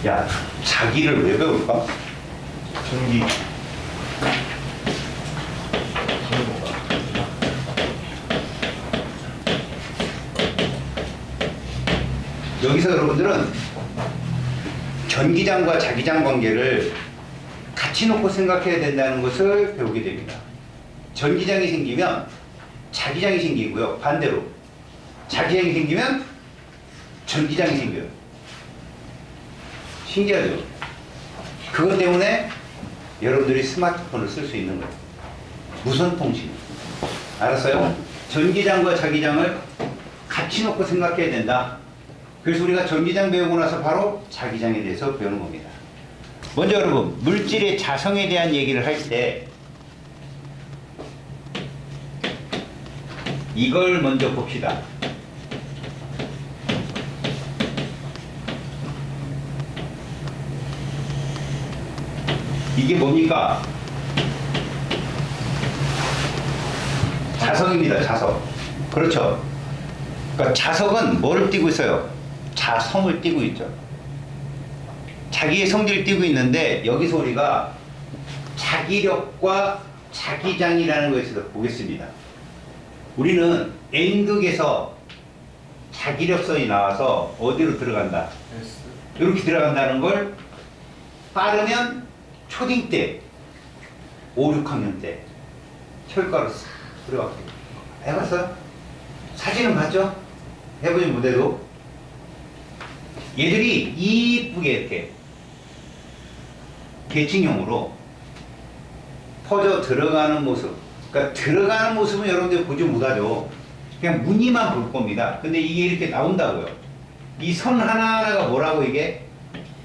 야, 자기를 왜 배울까? 전기. 여기서 여러분들은 전기장과 자기장 관계를 같이 놓고 생각해야 된다는 것을 배우게 됩니다. 전기장이 생기면 자기장이 생기고요. 반대로 자기장이 생기면 전기장이 생겨요. 신기하죠? 그것 때문에 여러분들이 스마트폰을 쓸 수 있는 거예요. 무선 통신. 알았어요? 전기장과 자기장을 같이 놓고 생각해야 된다. 그래서 우리가 전기장 배우고 나서 바로 자기장에 대해서 배우는 겁니다. 먼저 여러분, 물질의 자성에 대한 얘기를 할 때 이걸 먼저 봅시다. 이게 뭡니까? 자석입니다. 자석. 그렇죠. 그러니까 자석은 뭐를 띠고 있어요? 자성을 띠고 있죠. 자기의 성질을 띠고 있는데 여기서 우리가 자기력과 자기장이라는 것에서 보겠습니다. 우리는 N극에서 자기력선이 나와서 어디로 들어간다? 이렇게 들어간다는 걸 빠르면 초딩 때, 5, 6학년 때 혈가로 싹 들어갔고 해봤어요? 사진은 봤죠? 해보지 못해도 얘들이 이쁘게 이렇게 계층형으로 퍼져 들어가는 모습. 그러니까 들어가는 모습은 여러분들 보지 못하죠. 그냥 무늬만 볼 겁니다. 근데 이게 이렇게 나온다고요. 이 선 하나하나가 뭐라고 이게?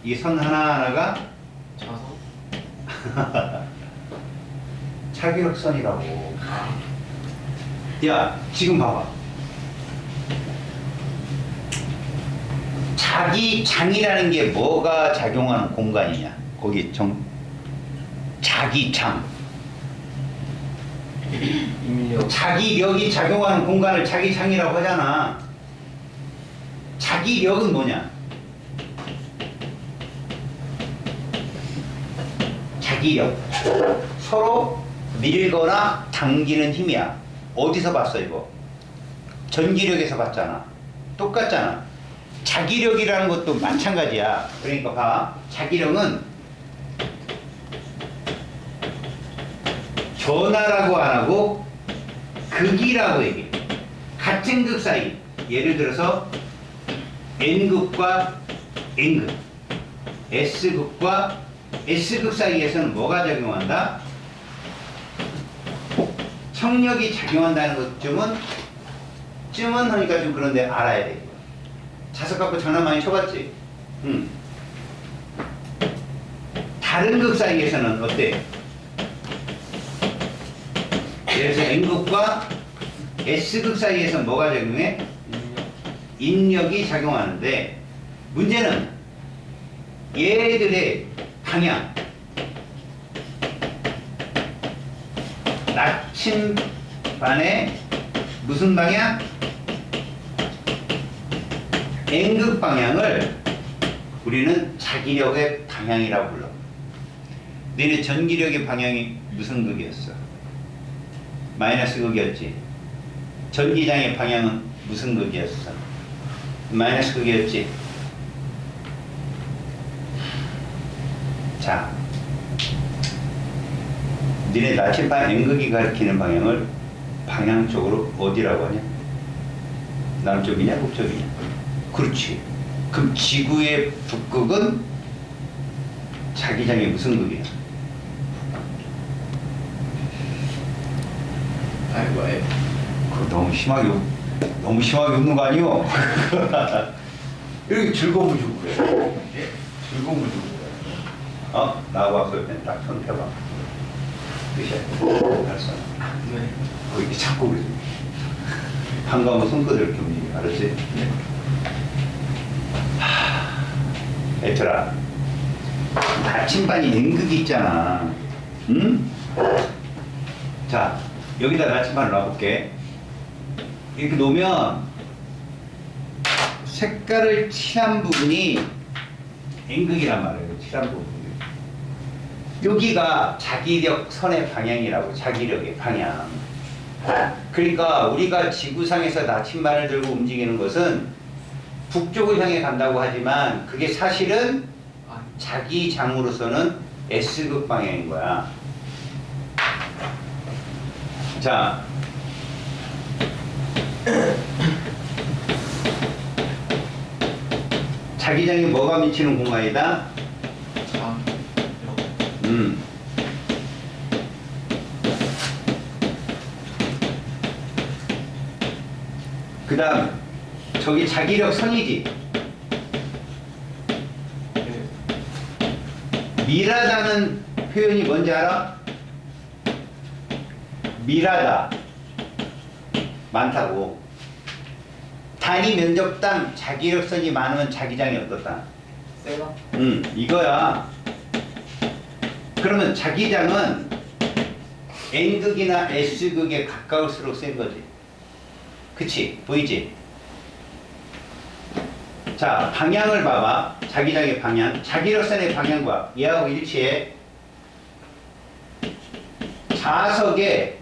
이 선 하나하나가 자석? 자기력선이라고. 야, 지금 봐봐. 자기장이라는 게 뭐가 작용하는 공간이냐? 거기 자기장. 자기력이 작용하는 공간을 자기장이라고 하잖아. 자기력은 뭐냐? 자기력. 서로 밀거나 당기는 힘이야. 어디서 봤어 이거? 전기력에서 봤잖아. 똑같잖아. 자기력이라는 것도 마찬가지야. 그러니까 봐. 자기력은 전하라고 안 하고 극이라고 얘기해. 같은 극 사이. 예를 들어서 N극과 N극, S극과 S극 사이에서는 뭐가 작용한다? 청력이 작용한다는 것쯤은 하니까 좀 그런데 알아야 돼. 자석 갖고 장난 많이 쳐봤지? 다른 극 사이에서는 어때? 예를 들어서 N극과 S극 사이에서 뭐가 작용해? 인력이 작용하는데 문제는 얘들의 방향, 나침반의 무슨 방향? N극 방향을 우리는 자기력의 방향이라고 불러. 너네 전기력의 방향이 무슨 극이었어? 마이너스 극이었지. 전기장의 방향은 무슨 극이었어? 마이너스 극이었지. 자, 너네 나침반 N극이 가리키는 방향을 방향적으로 어디라고 하냐? 남쪽이냐 북쪽이냐? 그렇지. 그럼 지구의 북극은 자기장의 무슨 극이야? 아이고. 그거 너무 심하게 웃는 거 아니오? 이렇게 즐거움을 주고 그래. 즐거움을 주고 그래. 나하고 앞서 옆에 딱 손 펴봐. 끝이야. 알았어. 네. 이렇게 잡고 그래. 반가우면 손끝을 이렇게 움직여. 알았지? 네. 얘들아, 나침반이 N극이 있잖아. 응? 자, 여기다 나침반을 놔볼게. 이렇게 놓으면 색깔을 칠한 부분이 N극이란 말이에요. 칠한 부분. 여기가 자기력 선의 방향이라고. 자기력의 방향. 그러니까 우리가 지구상에서 나침반을 들고 움직이는 것은 북쪽을 향해 간다고 하지만 그게 사실은 자기장으로서는 S극 방향인 거야. 자, 자기장이 뭐가 미치는 공간이다? 그 다음 저기 자기력 선이지. 미라다는 표현이 뭔지 알아? 미라다 많다고. 단위 면적당 자기력선이 많으면 자기장이 어떻다? 세다. 이거야. 그러면 자기장은 N극이나 S극에 가까울수록 센 거지. 그치? 보이지? 자, 방향을 봐봐. 자기장의 방향. 자기력선의 방향과 얘하고 일치해. 자석의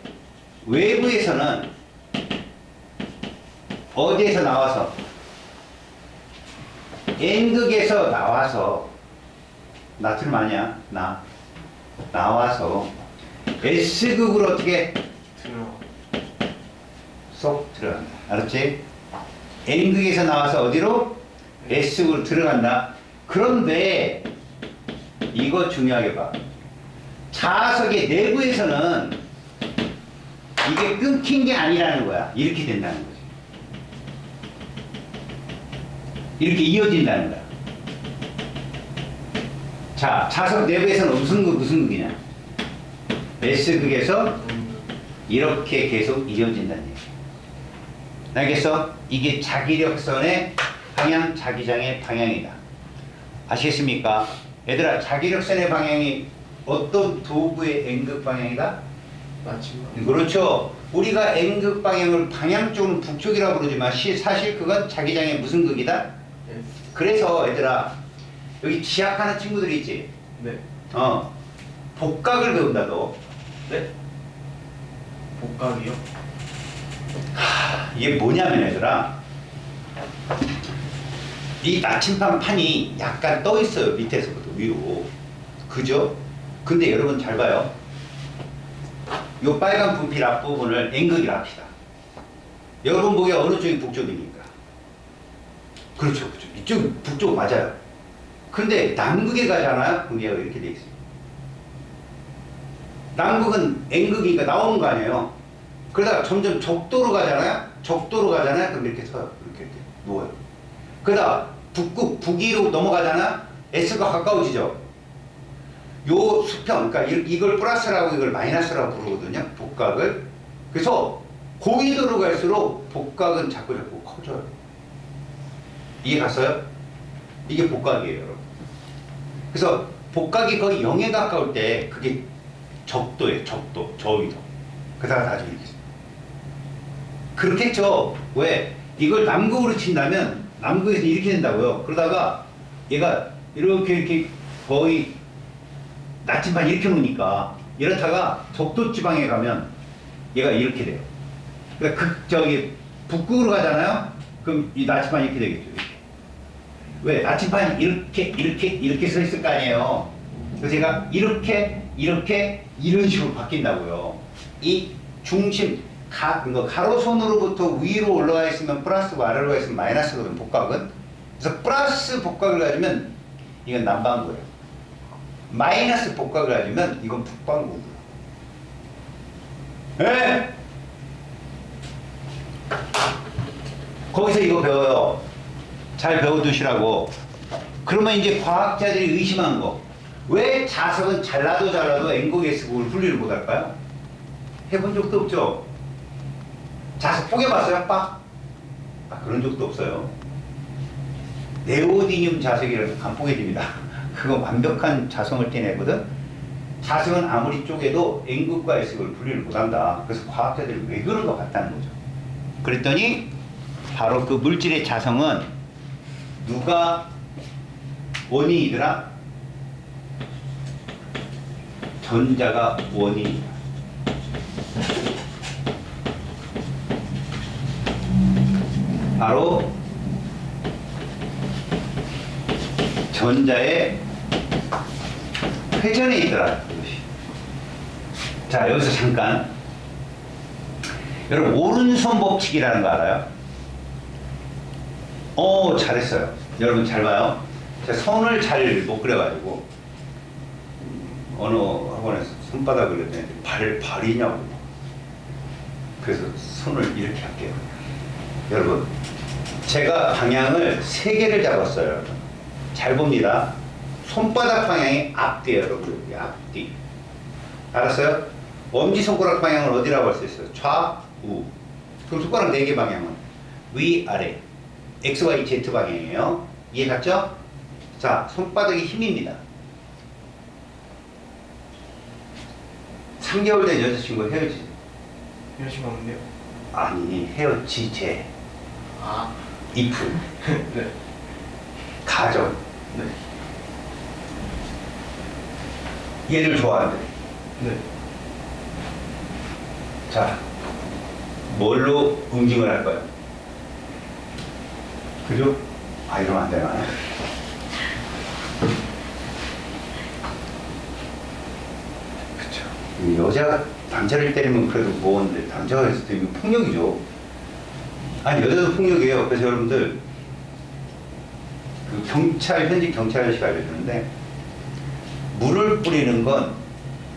외부에서는 어디에서 나와서? N극에서 나와서, 나트륨 아니야? 나와서 S극으로 어떻게? 쏙 들어간다. 알았지? N극에서 나와서 어디로? S극으로 들어간다. 그런데 이거 중요하게 봐. 자석의 내부에서는 이게 끊긴 게 아니라는 거야. 이렇게 된다는 거지. 이렇게 이어진다는 거야. 자, 자석 내부에서는 무슨 극이냐? S극에서 이렇게 계속 이어진다는 얘기야. 알겠어? 이게 자기력선의 방향, 자기장의 방향이다. 아시겠습니까? 얘들아, 자기력선의 방향이 어떤 도구의 N극 방향이다? 나침반. 그렇죠. 우리가 N극 방향을 방향 쪽은 북쪽이라고 그러지만 사실 그건 자기장의 무슨 극이다? 그래서 얘들아, 여기 지학하는 친구들 있지? 네. 복각을 배운다 너. 네. 복각이요? 이게 뭐냐면 얘들아, 이 나침반 판이 약간 떠 있어요. 밑에서부터 위로. 그죠? 근데 여러분 잘 봐요. 요 빨간 분필 앞부분을 N극이라 합시다. 여러분 보기에 어느 쪽이 북쪽입니까? 그렇죠. 그렇죠. 이쪽 북쪽 맞아요. 근데 남극에 가잖아요. 그럼 얘가 이렇게 돼 있어요. 남극은 N극이니까 나오는 거 아니에요. 그러다가 점점 적도로 가잖아요. 그럼 이렇게 서요. 이렇게 누워요. 그러다가 북위로 넘어가잖아. S가 가까워지죠. 요 수평, 그러니까 이걸 플러스라고 이걸 마이너스라고 부르거든요. 복각을. 그래서 고위도로 갈수록 복각은 자꾸 커져요. 이해 갔어요? 이게 복각이에요, 여러분. 그래서 복각이 거의 0에 가까울 때 그게 적도예요. 적도, 저위도. 그다가 나중에 이렇게. 그렇겠죠. 왜? 이걸 남극으로 친다면 남극에서 이렇게 된다고요. 그러다가 얘가 이렇게 거의 나침반 이렇게 놓으니까 이렇다가 적도 지방에 가면 얘가 이렇게 돼요. 그러니까 저기 북극으로 가잖아요. 그럼 이 나침반이 이렇게 되겠죠. 이렇게. 왜? 나침반이 이렇게 서 있을 거 아니에요. 그래서 제가 이렇게 이런 식으로 바뀐다고요. 이 중심 가로선으로부터 위로 올라가 있으면 플러스고 아래로 가 있으면 마이너스거든, 복각은. 그래서 플러스 복각을 가지면 이건 남반구예요. 마이너스 복각을 가지면 이건 북반구고요. 예? 거기서 이거 배워요. 잘 배워두시라고. 그러면 이제 과학자들이 의심한 거. 왜 자석은 잘라도 N극 S극을 분리를 못할까요? 해본 적도 없죠? 자석 뽀개봤어요? 빡? 그런 적도 없어요. 네오디듐 자석이라서 안 뽀개집니다. 그건 완벽한 자성을 떼내거든. 자석은 아무리 쪼개도 N극과 S극을 분리를 못한다. 그래서 과학자들이 왜 그런 것 같다는 거죠. 그랬더니 바로 그 물질의 자성은 누가 원인이더라? 전자가 원인이다. 바로 전자의 회전에 있더라. 이것이. 자, 여기서 잠깐. 여러분, 오른손 법칙이라는 거 알아요? 잘했어요. 여러분 잘 봐요. 제가 손을 잘 못 그려가지고 어느 학원에서 손바닥 그렸더니 발이냐고. 그래서 손을 이렇게 할게요. 여러분, 제가 방향을 3개를 잡았어요. 잘 봅니다. 손바닥 방향이 앞뒤에요, 여러분. 여기 앞뒤. 알았어요? 엄지손가락 방향을 어디라고 할 수 있어요? 좌우. 그럼 손가락 4개 방향은 위아래. X, Y, Z 방향이에요. 이해 갔죠? 자, 손바닥의 힘입니다. 3개월 된 여자친구 헤어지지. 이러시면 없네요. 아니, 헤어지제. 아. if. 네. 가정. 네. 얘를 좋아한대. 네. 자, 뭘로 응징을 할 거야? 그죠? 아, 이러면 안 되나? 그쵸. 여자가 남자를 때리면 그래도 뭐인데, 남자가 했을 때 이거 폭력이죠. 아니, 여자도 폭력이에요. 그래서 여러분들, 그 현직 경찰 아저씨가 알려주는데, 물을 뿌리는 건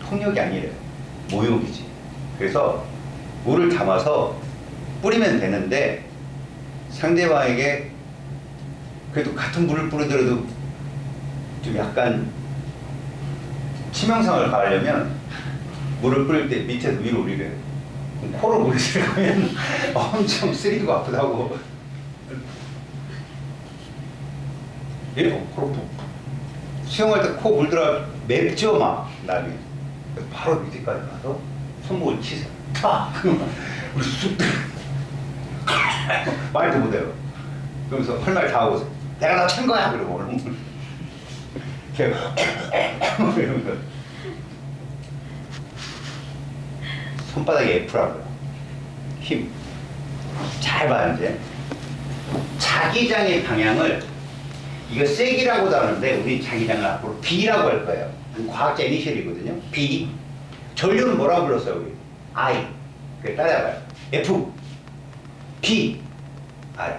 폭력이 아니래요. 모욕이지. 그래서 물을 담아서 뿌리면 되는데, 상대방에게 그래도 같은 물을 뿌리더라도 좀 약간 치명상을 가하려면 물을 뿌릴 때 밑에서 위로 올리래요. 코로 물을 들어가면 엄청 쓰리고 아프다고. 예? 코로 수영할 때 코 물 들어가 맵죠 막 나중에. 바로 밑에까지 가서 손목을 치세요. 탁! 그러면 우리 쑥 말도 못해요. 그러면서 할 말 다 하고 내가 너 찬 거야 그러고 이러면서 손바닥에 F라고요. 힘. 잘 봐요 이제. 자기장의 방향을 이거 세기라고도 하는데 우리 자기장을 앞으로 B라고 할 거예요. 과학자 이니셜이거든요. B. 전류는 뭐라고 불렀어요 우리? I. 그래 따라해봐요. F. B. I.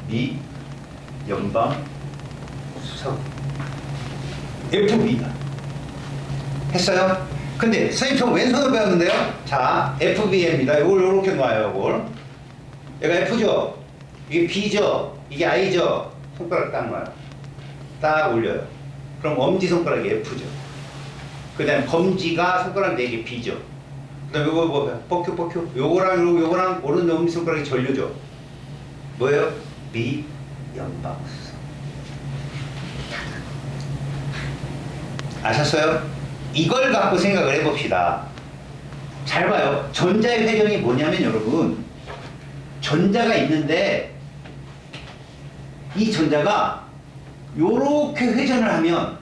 미. 연방. 수석. FB다. 했어요? 근데 선생님 저 왼손으로 배웠는데요. 자, FB입니다. 이걸 이렇게 놔요. 이걸. 얘가 F죠. 이게 B죠. 이게 I죠. 손가락 딱 놔요. 딱 올려요. 그럼 엄지손가락이 F죠. 그 다음에 검지가 손가락 4개 B죠. 그 다음에 요거 뭐 뻑큐 요거랑 오른쪽 엄지손가락이 전류죠. 뭐예요? 미 연방수석. 아셨어요? 이걸 갖고 생각을 해봅시다. 잘 봐요. 전자의 회전이 뭐냐면 여러분, 전자가 있는데 이 전자가 요렇게 회전을 하면,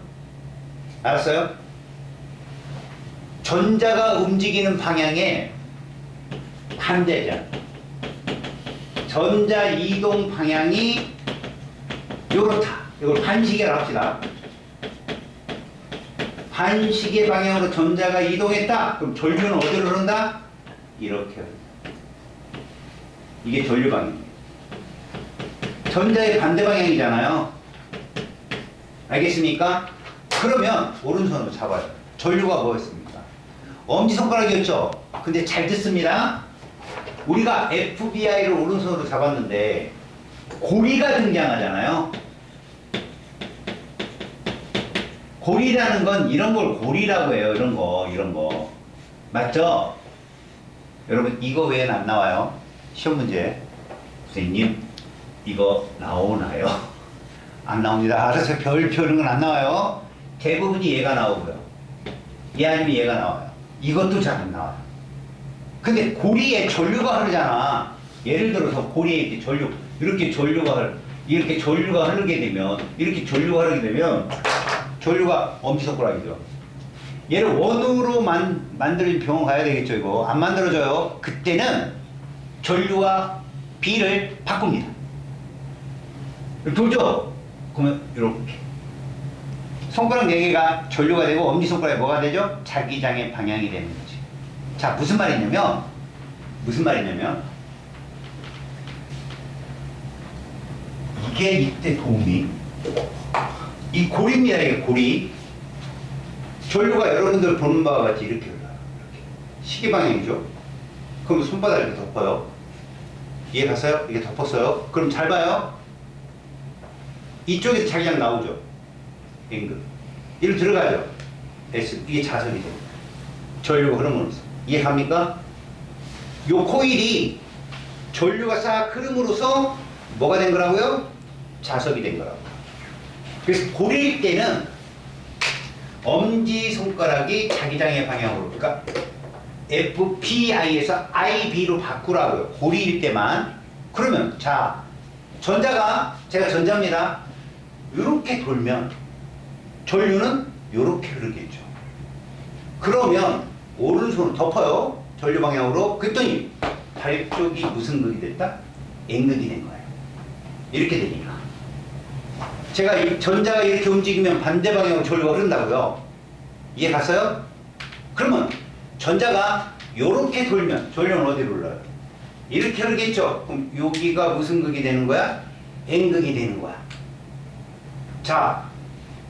알았어요? 전자가 움직이는 방향에 반대잖아. 전자 이동 방향이 요렇다. 이걸 반시계로 합시다. 반시계 방향으로 전자가 이동했다. 그럼 전류는 어디로 흐른다? 이렇게 흐른다. 이게 전류 방향이에요. 전자의 반대 방향이잖아요. 알겠습니까? 그러면 오른손으로 잡아요. 전류가 뭐였습니까? 엄지손가락이었죠? 근데 잘 듣습니다. 우리가 FBI를 오른손으로 잡았는데 고리가 등장하잖아요. 고리라는 건 이런 걸 고리라고 해요. 이런 거. 맞죠? 여러분 이거 외에는 안 나와요. 시험 문제. 선생님 이거 나오나요? 안 나옵니다. 알아서 별표 이런 건 안 나와요. 대부분이 얘가 나오고요. 얘 아니면 얘가 나와요. 이것도 잘 안 나와요. 근데 고리에 전류가 흐르잖아. 예를 들어서 고리에 이렇게 전류가 이렇게 전류가 흐르게 되면 전류가 엄지손가락이죠. 얘를 원으로 만들어진 병원 가야 되겠죠. 이거 안 만들어져요. 그때는 전류와 B를 바꿉니다. 돌죠? 그러면 이렇게 손가락 4개가 전류가 되고 엄지손가락이 뭐가 되죠? 자기장의 방향이 되는 거지. 자, 무슨 말이냐면 이게 이때 도움이 이 고리입니다. 이게 고리. 전류가 여러분들 보는 바와 같이 이렇게 흘러요. 이렇게. 시계 방향이죠. 그럼 손바닥을 이렇게 덮어요. 이해 갔어요? 이게 덮었어요. 그럼 잘 봐요. 이쪽에서 자기장 나오죠. N극. 이리로 들어가죠. S. 이게 자석이 돼요. 전류가 흐름으로써. 이해 갑니까? 요 코일이 전류가 싹 흐름으로써 뭐가 된 거라고요? 자석이 된 거라고. 그래서 고릴 때는 엄지손가락이 자기장의 방향으로, 그러니까 FPI에서 IB로 바꾸라고요. 고리일 때만. 그러면 자, 전자가, 제가 전자입니다. 이렇게 돌면 전류는 이렇게 흐르겠죠. 그러면 오른손을 덮어요. 전류 방향으로. 그랬더니 발쪽이 무슨 극이 됐다? N극이 된 거예요. 이렇게 되니까. 제가 이 전자가 이렇게 움직이면 반대 방향으로 전류가 흐른다고요. 이해 갔어요? 그러면 전자가 이렇게 돌면 전류는 어디로 흘러요? 이렇게 흐르겠죠? 그럼 여기가 무슨 극이 되는 거야? N극이 되는 거야. 자,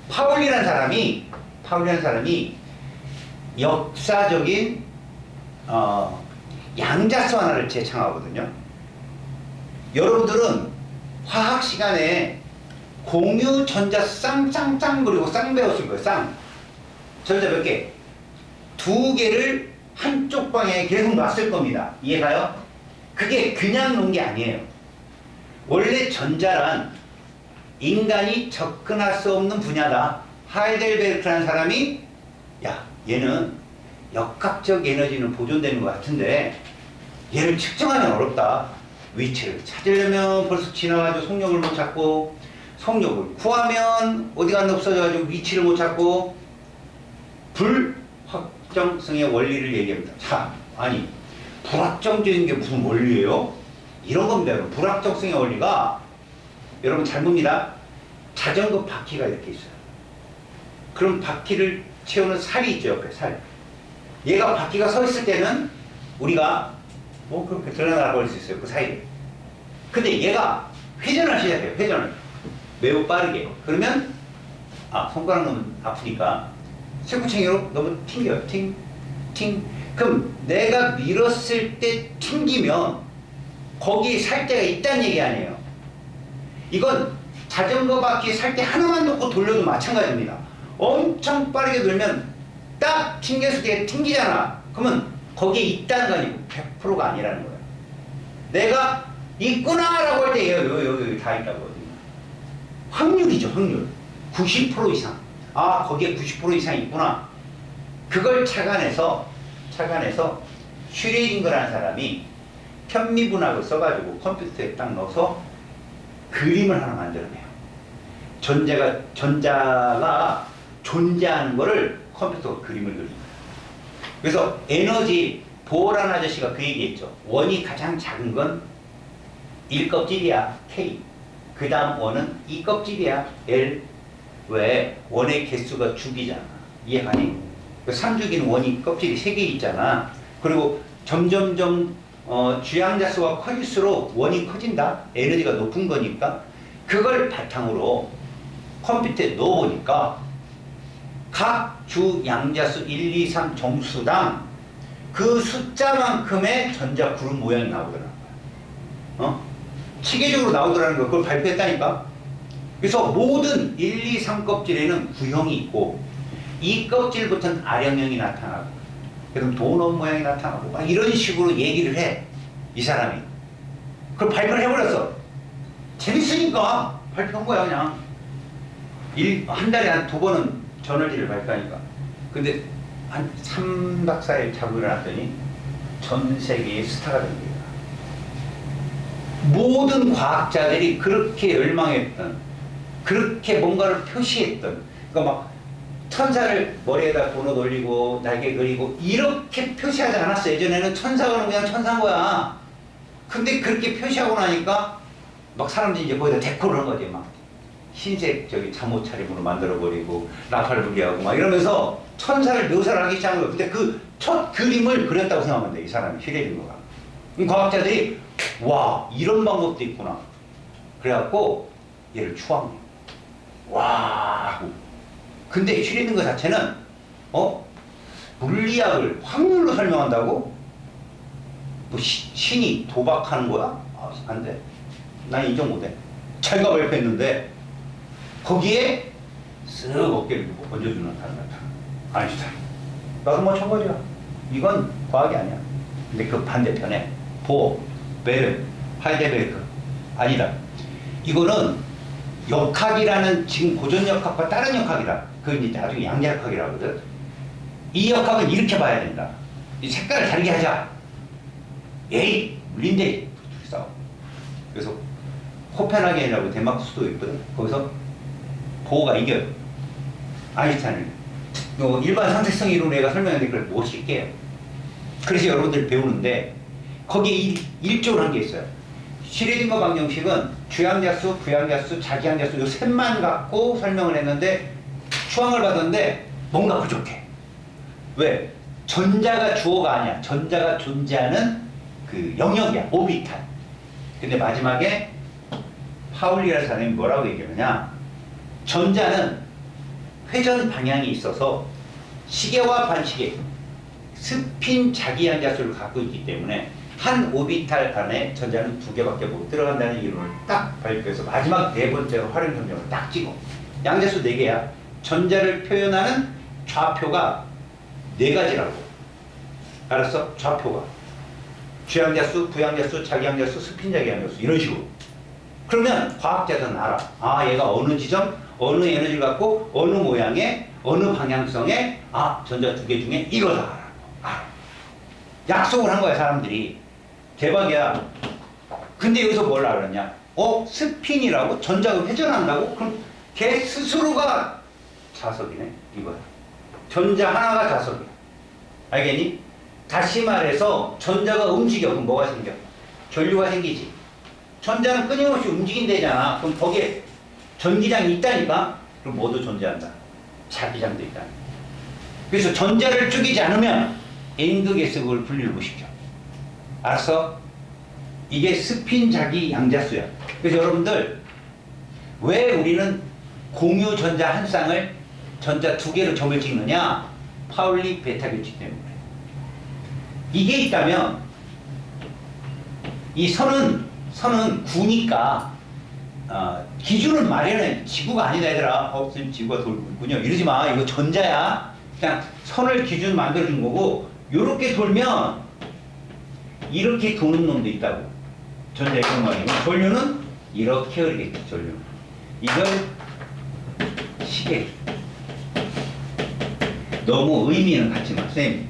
파울리라는 사람이 역사적인 양자수 하나를 제창하거든요. 여러분들은 화학 시간에 공유 전자 쌍 그리고 쌍 배웠을 거예요. 쌍. 전자 몇 개? 2개를 한쪽 방향에 계속 놨을 겁니다. 이해가요? 그게 그냥 놓은 게 아니에요. 원래 전자란 인간이 접근할 수 없는 분야다. 하이델베르크라는 사람이 야, 얘는 역학적 에너지는 보존되는 것 같은데 얘를 측정하면 어렵다. 위치를 찾으려면 벌써 지나가지고 속력을 못 찾고, 속력을 구하면 어디 갔나 없어져가지고 위치를 못 찾고, 불확정성의 원리를 얘기합니다. 자, 아니 불확정적인 게 무슨 원리예요? 이런 겁니다. 불확정성의 원리가 여러분 잘 봅니다. 자전거 바퀴가 이렇게 있어요. 그럼 바퀴를 채우는 살이 있죠. 옆에 살. 얘가 바퀴가 서 있을 때는 우리가 뭐 그렇게 드러나 버릴 수 있어요. 그 사이를. 근데 얘가 회전을 시작해요. 회전을. 매우 빠르게. 그러면 손가락 너무 아프니까 쇠구챙이로 너무 튕겨요. 팅. 그럼 내가 밀었을 때 튕기면 거기 살 때가 있다는 얘기 아니에요. 이건 자전거 바퀴 살 때 하나만 놓고 돌려도 마찬가지입니다. 엄청 빠르게 돌면 딱 튕겼을 때 튕기잖아. 그러면 거기에 있다는 거 아니고 100%가 아니라는 거예요. 내가 있구나 라고 할 때 여기 다 있다고. 확률이죠. 확률. 90% 이상. 거기에 90% 이상 있구나. 그걸 착안해서 슈레딩거라는 사람이 편미분학을 써가지고 컴퓨터에 딱 넣어서 그림을 하나 만들어내요. 전자가 존재하는 거를 컴퓨터가 그림을 그립니다. 그래서 에너지 보어라는 아저씨가 그 얘기했죠. 원이 가장 작은 건 1껍질이야. K. 그 다음 원은 2껍질이야. L. 왜? 원의 개수가 주기잖아. 이해가니? 3주기는 원이 껍질이 3개 있잖아. 그리고 점점점 주양자수가 커질수록 원이 커진다. 에너지가 높은 거니까. 그걸 바탕으로 컴퓨터에 넣어보니까 각 주양자수 1, 2, 3 정수당 그 숫자만큼의 전자 그룹 모양이 나오더라고요. 체계적으로 나오더라는 거, 그걸 발표했다니까. 그래서 모든 1, 2, 3 껍질에는 구형이 있고, 이 껍질부터는 R형형이 나타나고, 그럼 도넛 모양이 나타나고, 막 이런 식으로 얘기를 해, 이 사람이. 그걸 발표를 해버렸어. 재밌으니까 발표한 거야, 그냥. 한 달에 한 2번은 저널지를 발표하니까. 근데 한 3박 4일 자고 일어났더니 전 세계의 스타가 된 거야. 모든 과학자들이 그렇게 열망했던, 그렇게 뭔가를 표시했던, 그러니까 막 천사를 머리에다 번호 돌리고 날개 그리고 이렇게 표시하지 않았어. 예전에는 천사가 그냥 천사인 거야. 근데 그렇게 표시하고 나니까 막 사람들이 이제 거기다 데코를 한 거지. 막 흰색 저기 잠옷 차림으로 만들어버리고 나팔을 불게 하고 막 이러면서 천사를 묘사를 하기 시작한 거야. 근데 그 첫 그림을 그렸다고 생각하면 돼. 이 사람이 슈레딩거가. 과학자들이 와 이런 방법도 있구나. 그래갖고 얘를 추앙해. 와 하고. 근데 슈레딩거 자체는 물리학을 확률로 설명한다고? 뭐 신이 도박하는 거야? 아, 안 돼. 난 인정 못해. 자기가 발표했는데 거기에 쓱 어깨를 얹어주는 사람 같아. 아인슈타인. 나도 마찬가지야. 이건 과학이 아니야. 근데 그 반대편에 보어, 베르, 하이델베르크 아니다. 이거는 역학이라는 지금 고전역학과 다른 역학이다. 그건 이제 나중에 양자역학이라고 하거든. 이 역학은 이렇게 봐야 된다. 이 색깔을 다르게 하자. 에이, 물린데 둘이 싸워. 그래서 코펜하겐이라고 덴마크 수도 있거든. 거기서 보어가 이겨요. 아인슈타인을. 일반 상대성 이론을 내가 설명했는데 그걸 못 쉽게. 그래서 여러분들 배우는데 거기에 일조를 한 게 있어요. 슈레딩거 방정식은 주양자수, 부양자수, 자기양자수 이 셋만 갖고 설명을 했는데 추앙을 받았는데 뭔가 부족해. 왜? 전자가 주어가 아니야. 전자가 존재하는 그 영역이야. 오비탈. 근데 마지막에 파울리라는 사람이 뭐라고 얘기하느냐. 전자는 회전 방향이 있어서 시계와 반시계, 스핀 자기양자수를 갖고 있기 때문에 한 오비탈 안에 전자는 2개밖에 못 들어간다는 이론을 딱 발표해서 마지막 4번째로 활용 설명을 딱 찍어. 양자수 4개야. 전자를 표현하는 좌표가 4가지라고. 알았어? 좌표가. 주양자수, 부양자수, 자기양자수, 스핀 자기양자수 이런 식으로. 그러면 과학자들은 알아. 아, 얘가 어느 지점, 어느 에너지를 갖고 어느 모양의 어느 방향성의 전자 2개 중에 이거다. 알아. 약속을 한 거야 사람들이. 대박이야. 근데 여기서 뭘 알았냐? 스핀이라고? 전자가 회전한다고? 그럼 걔 스스로가 자석이네. 이거야. 전자 하나가 자석이야. 알겠니? 다시 말해서 전자가 움직여. 그럼 뭐가 생겨? 전류가 생기지. 전자는 끊임없이 움직인대잖아. 그럼 거기에 전기장이 있다니까? 그럼 뭐도 존재한다. 자기장도 있다. 그래서 전자를 죽이지 않으면 N극에서 그걸 분리를 못 시켜. 알았어? 이게 스핀 자기 양자수야. 그래서 여러분들 왜 우리는 공유 전자 한 쌍을 전자 2개로 점을 찍느냐? 파울리 베타 규칙 때문에. 이게 있다면 이 선은 구니까 기준을 마련해. 지구가 아니다 얘들아. 선생님 지구가 돌고 있군요. 이러지 마. 이거 전자야. 그냥 선을 기준 만들어준 거고 요렇게 돌면 이렇게 도는 놈도 있다고. 전자의 경우는 전류는 이렇게 흐르겠죠. 전류. 이걸 시계. 너무 의미는 같지만 선생님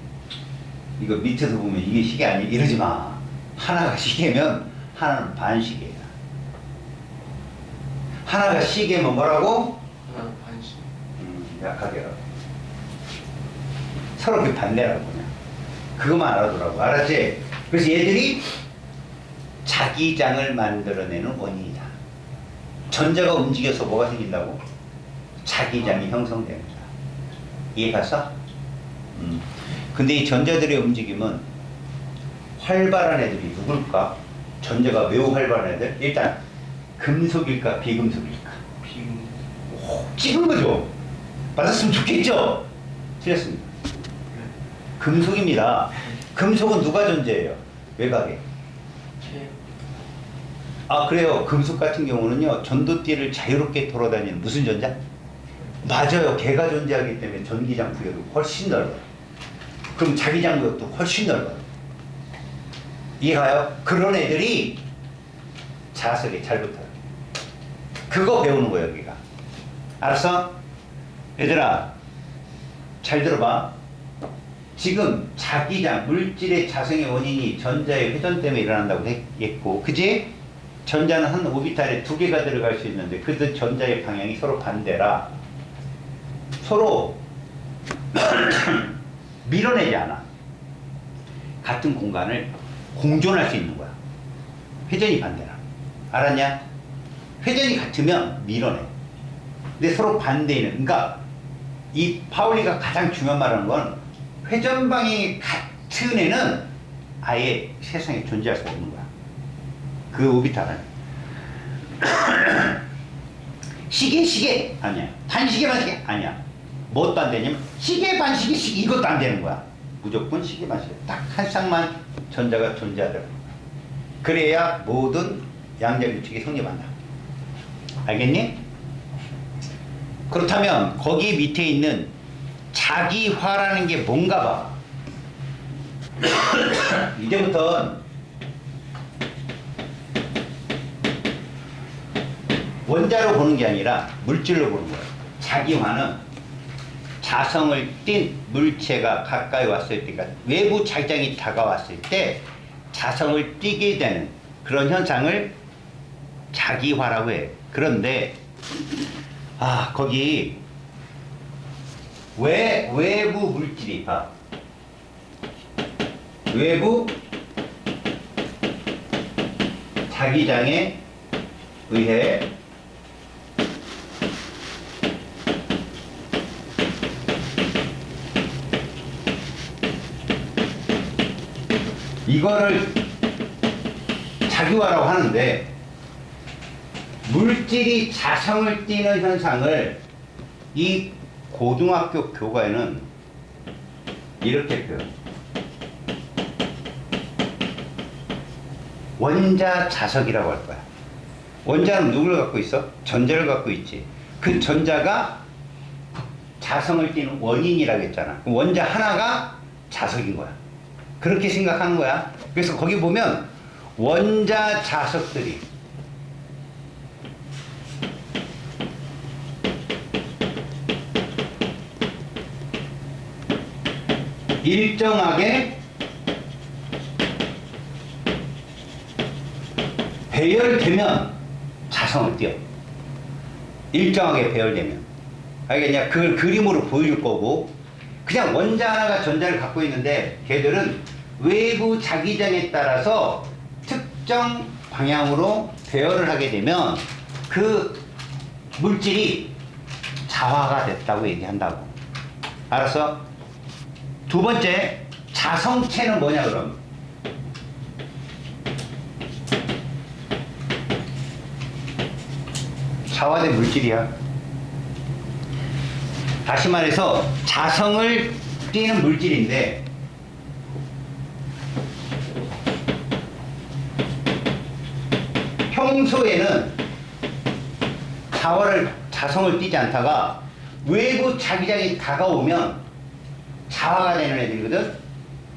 이거 밑에서 보면 이게 시계 아니야. 이러지 마. 하나가 시계면 하나는 반시계야. 하나가 시계면 뭐라고? 하나는 반시. 약하게 하라고. 서로 그 반대라고 그냥. 그것만 알아두라고. 알았지? 그래서 얘들이 자기장을 만들어내는 원인이다. 전자가 움직여서 뭐가 생긴다고? 자기장이 형성되는 거야. 이해 갔어? 근데 이 전자들의 움직임은 활발한 애들이 누굴까? 전자가 매우 활발한 애들? 일단 금속일까 비금속일까? 비금. 찍은 거죠? 맞았으면 좋겠죠? 틀렸습니다. 금속입니다. 금속은 누가 존재해요? 외곽에. 그래요. 금속 같은 경우는요, 전도띠를 자유롭게 돌아다니는 무슨 전자? 맞아요. 걔가 존재하기 때문에 전기장 구역이 훨씬 넓어요. 그럼 자기장 구역도 훨씬 넓어요. 이해가요? 그런 애들이 자석에 잘 붙어요. 그거 배우는 거예요, 여기가. 알았어? 얘들아, 잘 들어봐. 지금 자기장, 물질의 자성의 원인이 전자의 회전 때문에 일어난다고 했고, 그지? 전자는 한 오비탈에 두 개가 들어갈 수 있는데 그 전자의 방향이 서로 반대라 서로 밀어내지 않아. 같은 공간을 공존할 수 있는 거야. 회전이 반대라. 알았냐? 회전이 같으면 밀어내. 근데 서로 반대는, 그러니까 이 파울리가 가장 중요한 말하는 건 회전 방향이 같은 애는 아예 세상에 존재할 수 없는 거야. 그 오비탈은 시계 아니야. 반시계 아니야. 뭣도 안 되냐면 시계 반시계 이것도 안 되는 거야. 무조건 시계 반시계 딱 한 쌍만 전자가 존재하더라고. 그래야 모든 양자 규칙이 성립한다. 알겠니? 그렇다면 거기 밑에 있는 자기화라는 게 뭔가 봐. 이제부터 원자로 보는 게 아니라 물질로 보는 거예요. 자기화는 자성을 띤 물체가 가까이 왔을 때, 그러니까 외부 자기장이 다가왔을 때 자성을 띠게 되는 그런 현상을 자기화라고 해. 그런데 거기 외부 물질이 봐. 외부 자기장에 의해 이거를 자기화라고 하는데, 물질이 자성을 띠는 현상을 이 고등학교 교과에는 이렇게 표현. 원자 자석이라고 할 거야. 원자는 누구를 갖고 있어? 전자를 갖고 있지. 그 전자가 자성을 띠는 원인이라고 했잖아. 원자 하나가 자석인 거야. 그렇게 생각하는 거야. 그래서 거기 보면 원자 자석들이 일정하게 배열되면 자성을 띄어. 일정하게 배열되면. 알겠냐? 그걸 그림으로 보여줄 거고, 그냥 원자 하나가 전자를 갖고 있는데 걔들은 외부 자기장에 따라서 특정 방향으로 배열을 하게 되면 그 물질이 자화가 됐다고 얘기한다고. 알았어? 두 번째, 자성체는 뭐냐 그럼? 자화된 물질이야. 다시 말해서 자성을 띠는 물질인데, 평소에는 자성을 띠지 않다가 외부 자기장이 다가오면 자화가 되는 애들이거든.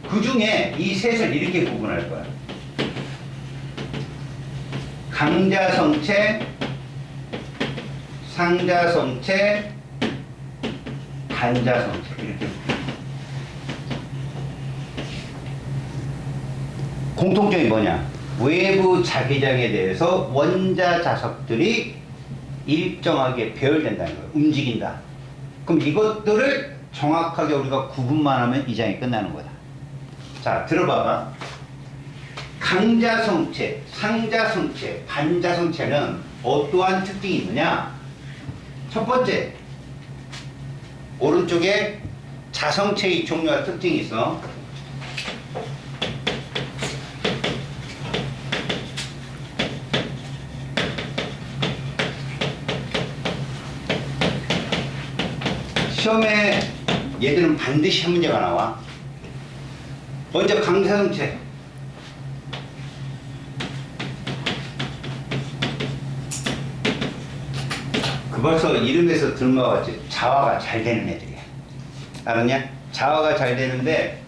그 중에 이 셋을 이렇게 구분할 거야. 강자성체, 상자성체, 단자성체 이렇게. 공통점이 뭐냐? 외부 자기장에 대해서 원자 자석들이 일정하게 배열된다는 거예요. 움직인다. 그럼 이것들을 정확하게 우리가 구분만 하면 이 장이 끝나는 거다. 자, 들어봐봐. 강자성체, 상자성체, 반자성체는 어떠한 특징이 있느냐? 첫 번째, 오른쪽에 자성체의 종류와 특징이 있어. 시험에 얘들은 반드시 한 문제가 나와. 먼저 강자성체. 그 벌써 이름에서 들은 것 같이 자화가 잘 되는 애들이야. 알았냐? 자화가 잘 되는데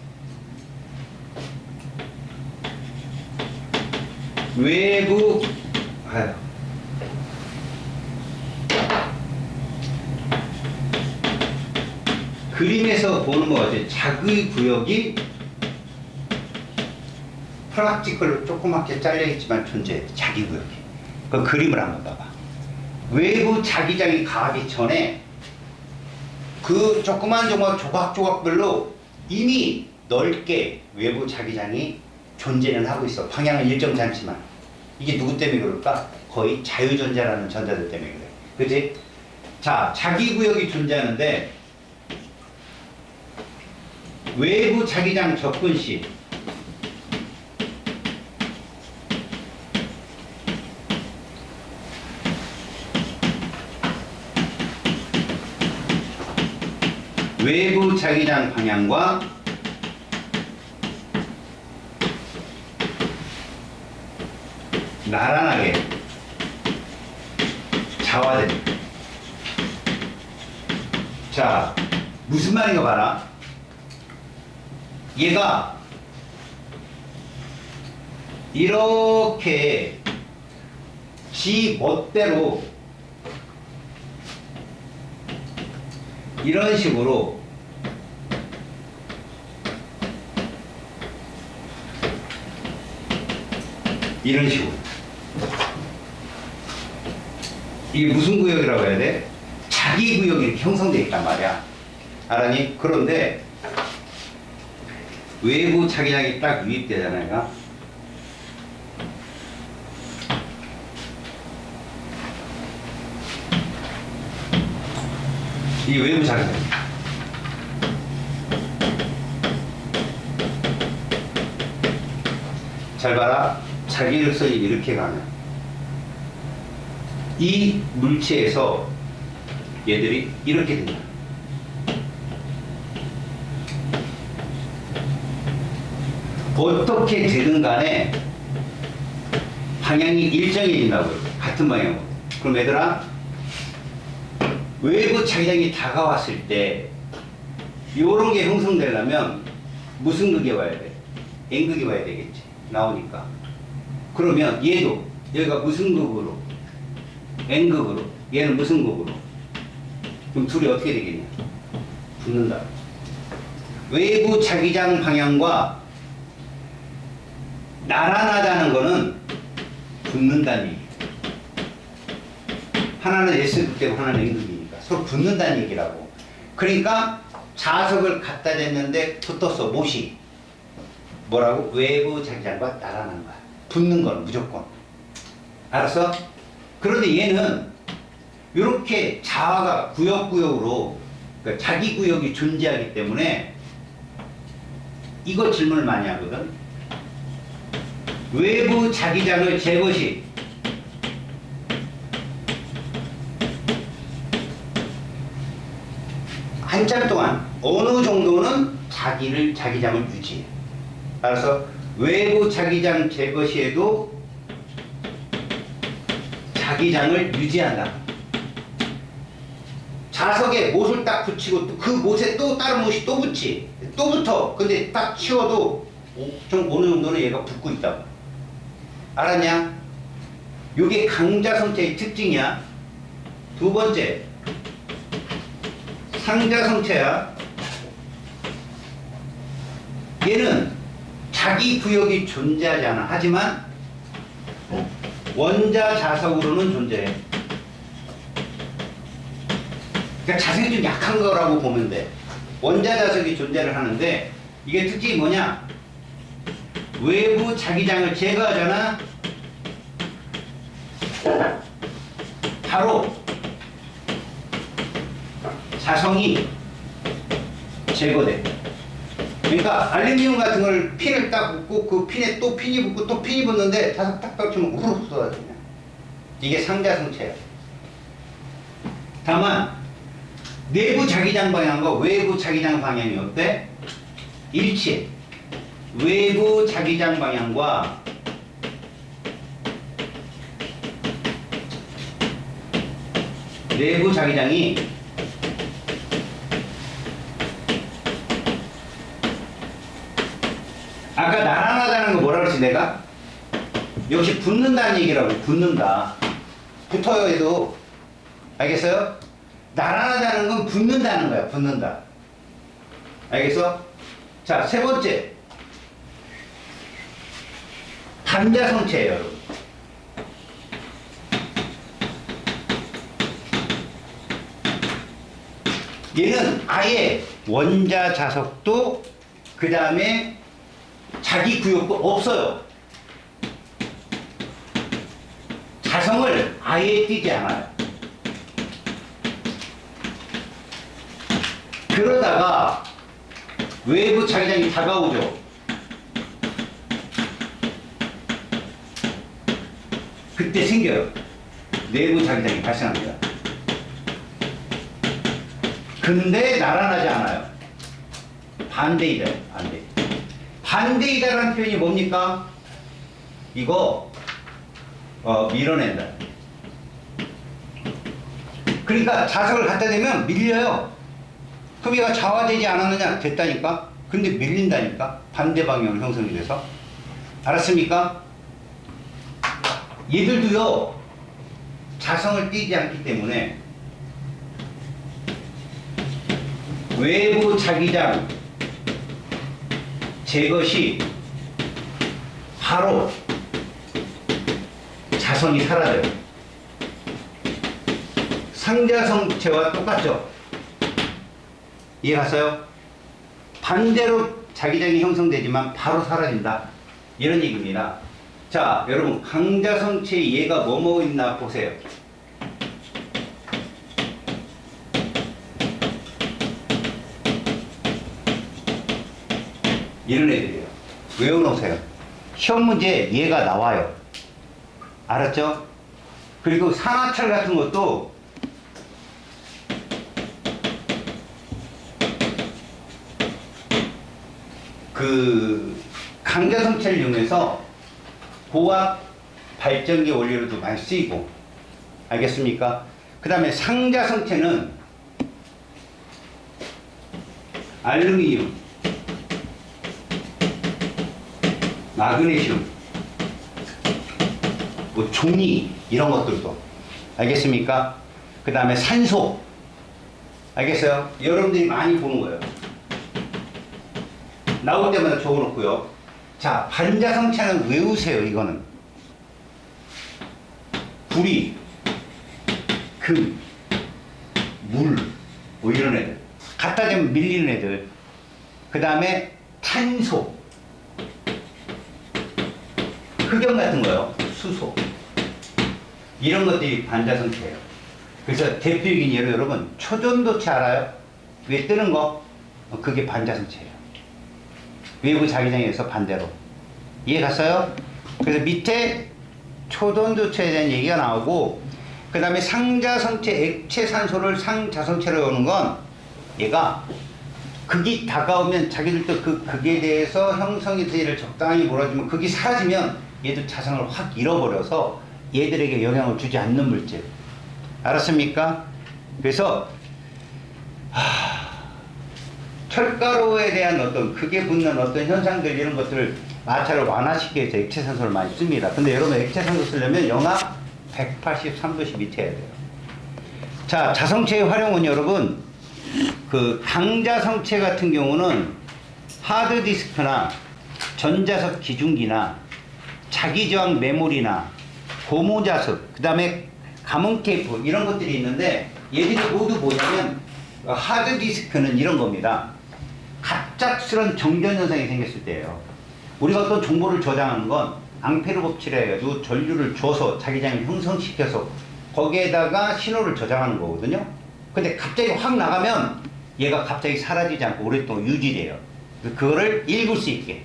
외부 그림에서 보는 것 같아. 자기 구역이 프락티컬로 조그맣게 잘려있지만 존재해. 자기 구역이. 그 그림을 한번 봐봐. 외부 자기장이 가기 전에 그 조그만 조각조각별로 이미 넓게 외부 자기장이 존재는 하고 있어. 방향은 일정치 않지만. 이게 누구 때문에 그럴까? 거의 자유전자라는 전자들 때문에 그래. 그치? 자, 자기구역이 존재하는데 외부 자기장 접근 시 외부 자기장 방향과 나란하게 좌화됩니다. 자, 무슨 말인가 봐라. 얘가 이렇게 지 멋대로 이런 식으로 이런 식으로 이게 무슨 구역이라고 해야 돼? 자기 구역이 이렇게 형성되어 있단 말이야. 알았니? 그런데 외부 자기장이 딱 유입되잖아요. 이 외부 자기장. 잘 봐라. 자기력선이 이렇게 가면 이 물체에서 얘들이 이렇게 된다. 어떻게 되든 간에 방향이 일정해진다고요. 같은 방향으로. 그럼 얘들아, 외부 자기장이 다가왔을 때 요런 게 형성되려면 무슨 극이 와야 돼? N극이 와야 되겠지. 나오니까. 그러면 얘도 여기가 무슨 극으로? N극으로. 얘는 무슨 극으로? 그럼 둘이 어떻게 되겠냐? 붙는다. 외부 자기장 방향과 나란하다는 거는 붙는다는 얘기. 하나는 S극되고 하나는 N극이니까 서로 붙는다는 얘기라고. 그러니까 자석을 갖다 댔는데 붙었어. 못이. 뭐라고? 외부 자기장과 나란한 거야. 붙는 건 무조건. 알았어? 그런데 얘는 이렇게 자화가 구역구역으로 그러니까 자기 구역이 존재하기 때문에 이거 질문을 많이 하거든. 외부 자기장을 제거 시 한참 동안 어느 정도는 자기장을 유지해. 따라서 외부 자기장 제거 시에도 자기장을 유지한다. 자석에 못을 딱 붙이고 또 그 못에 또 다른 못이 또 붙이. 또 붙어. 근데 딱 치워도 좀 어느 정도는 얘가 붙고 있다고. 알았냐? 요게 강자성체의 특징이야. 두 번째, 상자성체야. 얘는 자기 구역이 존재하지 않아. 하지만 원자 자석으로는 존재해. 그러니까 자석이 좀 약한 거라고 보면 돼. 원자 자석이 존재를 하는데 이게 특징이 뭐냐? 외부 자기장을 제거하잖아. 바로 자성이 제거돼. 그러니까 알루미늄 같은 걸 핀을 딱 붙고 그 핀에 또 핀이 붙고 또 핀이 붙는데 자석 딱 떨치면 우르르 쏟아지냐. 이게 상자성체야. 다만 내부 자기장 방향과 외부 자기장 방향이 어때? 일치해. 외부 자기장 방향과 내부 자기장이 아까 나란하다는 거 뭐라 그랬지 내가? 역시 붙는다는 얘기라고. 붙는다. 붙어요 해도. 알겠어요? 나란하다는 건 붙는다는 거야. 붙는다. 알겠어? 자, 세 번째. 단자성체예요, 여러분. 얘는 아예 원자 자석도 그 다음에 자기 구역도 없어요. 자성을 아예 띄지 않아요. 그러다가 외부 자기장이 다가오죠. 그때 생겨요. 내부 자기장이 발생합니다. 근데 나란하지 않아요. 반대이다. 반대. 반대이다라는 표현이 뭡니까? 이거 밀어낸다. 그러니까 자석을 갖다 대면 밀려요. 그럼 얘가 좌화되지 않았느냐? 됐다니까? 근데 밀린다니까? 반대 방향으로 형성이 돼서. 알았습니까? 얘들도요, 자성을 띄지 않기 때문에 외부 자기장 제것이 바로 자성이 사라져요. 상자성체와 똑같죠? 이해갔어요? 반대로 자기장이 형성되지만 바로 사라진다. 이런 얘기입니다. 자, 여러분 강자성체에 얘가 뭐뭐 있나 보세요. 이런 애들이에요. 외워놓으세요. 시험 문제에 얘가 나와요. 알았죠? 그리고 산화철 같은 것도 그 강자성체를 이용해서 고압 발전기 원료로도 많이 쓰이고, 알겠습니까? 그 다음에 상자성체는 알루미늄, 마그네슘, 뭐 종이 이런 것들도, 알겠습니까? 그 다음에 산소, 알겠어요? 여러분들이 많이 보는 거예요. 나올 때마다 적어놓고요. 자, 반자성체는 외우세요. 이거는 구리, 금, 물, 뭐 이런 애들 갖다 대면 밀리는 애들. 그 다음에 탄소, 흑연 같은 거요. 수소, 이런 것들이 반자성체예요. 그래서 대표적인 예로 여러분 초전도체 알아요? 위에 뜨는 거, 그게 반자성체예요. 외부 자기장에서 반대로. 이해 갔어요? 그래서 밑에 초전도체에 대한 얘기가 나오고, 그 다음에 상자성체 액체 산소를 상자성체로 오는 건 얘가 극이 다가오면 자기들도 그 극에 대해서 형성이 되기를 적당히 몰아주면 극이 사라지면 얘도 자성을 확 잃어버려서 얘들에게 영향을 주지 않는 물질. 알았습니까? 그래서 철가루에 대한 어떤 극에 붙는 어떤 현상들 이런 것들을 마찰을 완화시키기 위해서 액체산소를 많이 씁니다. 근데 여러분 액체산소 쓰려면 영하 183도씨 밑에 해야 돼요. 자, 자성체의 활용은 여러분 그 강자성체 같은 경우는 하드디스크나 전자석 기중기나 자기저항 메모리나 고무자석, 그 다음에 가문 테이프 이런 것들이 있는데 얘들이 모두 뭐냐면 하드디스크는 이런 겁니다. 갑작스런 정전 현상이 생겼을 때예요. 우리가 어떤 정보를 저장하는 건 앙페르 법칙이라 해가지고 전류를 줘서 자기장을 형성시켜서 거기에다가 신호를 저장하는 거거든요. 근데 갑자기 확 나가면 얘가 갑자기 사라지지 않고 오랫동안 유지돼요. 그거를 읽을 수 있게.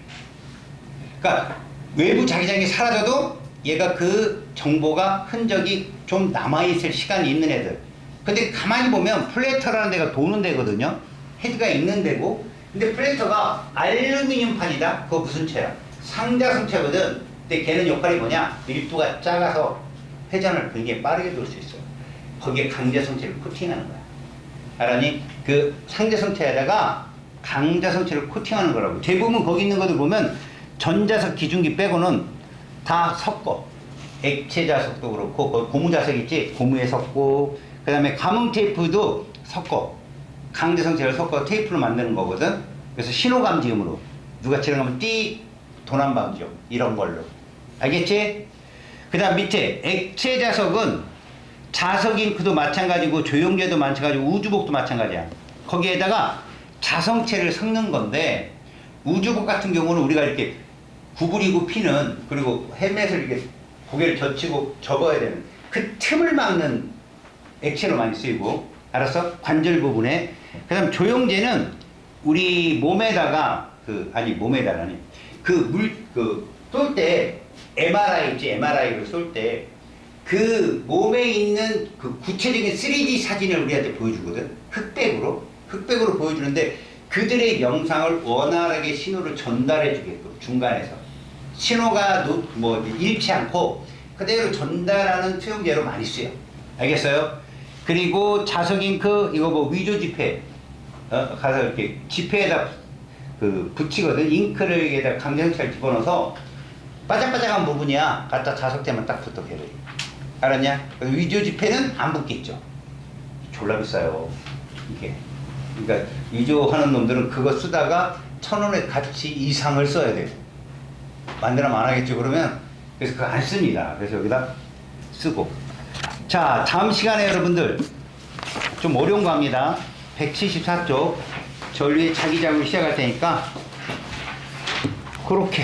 그러니까 외부 자기장이 사라져도 얘가 그 정보가 흔적이 좀 남아있을 시간이 있는 애들. 근데 가만히 보면 플래터라는 데가 도는 데거든요. 헤드가 있는 데고. 근데 플래터가 알루미늄판이다? 그거 무슨 체야? 상자성체거든. 근데 걔는 역할이 뭐냐? 밀도가 작아서 회전을 굉장히 빠르게 돌 수 있어요. 거기에 강자성체를 코팅하는 거야. 알았니? 그 상자성체에다가 강자성체를 코팅하는 거라고. 대부분 거기 있는 것들 보면 전자석 기중기 빼고는 다 섞어. 액체 자석도 그렇고 고무자석 있지? 고무에 섞고, 그 다음에 가문 테이프도 섞어. 강자성체를 섞어 테이프로 만드는 거거든. 그래서 신호감지음으로 누가 지나가면 띠 도난방지용 이런 걸로. 알겠지? 그 다음 밑에 액체 자석은 자석 잉크도 마찬가지고 조영제도 마찬가지고 우주복도 마찬가지야. 거기에다가 자성체를 섞는 건데 우주복 같은 경우는 우리가 이렇게 구부리고 피는 그리고 헬멧을 이렇게 고개를 젖히고 접어야 되는 그 틈을 막는 액체로 많이 쓰이고 알았어? 관절 부분에 그다음 조영제는 우리 몸에다가 몸에다가니 쏠 때 MRI 있지 MRI를 쏠 때 그 몸에 있는 그 구체적인 3D 사진을 우리한테 보여주거든. 흑백으로 보여주는데 그들의 영상을 원활하게 신호를 전달해 주게끔 중간에서 신호가 잃지 않고 그대로 전달하는 투영제로 많이 쓰여. 알겠어요? 그리고 자석잉크 이거 뭐 위조 지폐 가서 이렇게 지폐에다 붙이거든. 잉크를 여기에다 강정차를 집어넣어서 바짝바짝한 부분이야. 갖다 자석대만 딱 붙어게 돼. 알았냐? 위조 지폐는 안 붙겠죠. 졸라 비싸요. 이게. 그러니까 위조하는 놈들은 그거 쓰다가 1,000원의 가치 이상을 써야 돼요. 만들면 안 하겠죠. 그러면 그래서 그거 안 씁니다. 그래서 여기다 쓰고. 자, 다음 시간에 여러분들 좀 어려운 거 합니다. 174쪽 전류의 자기장을 시작할 테니까 그렇게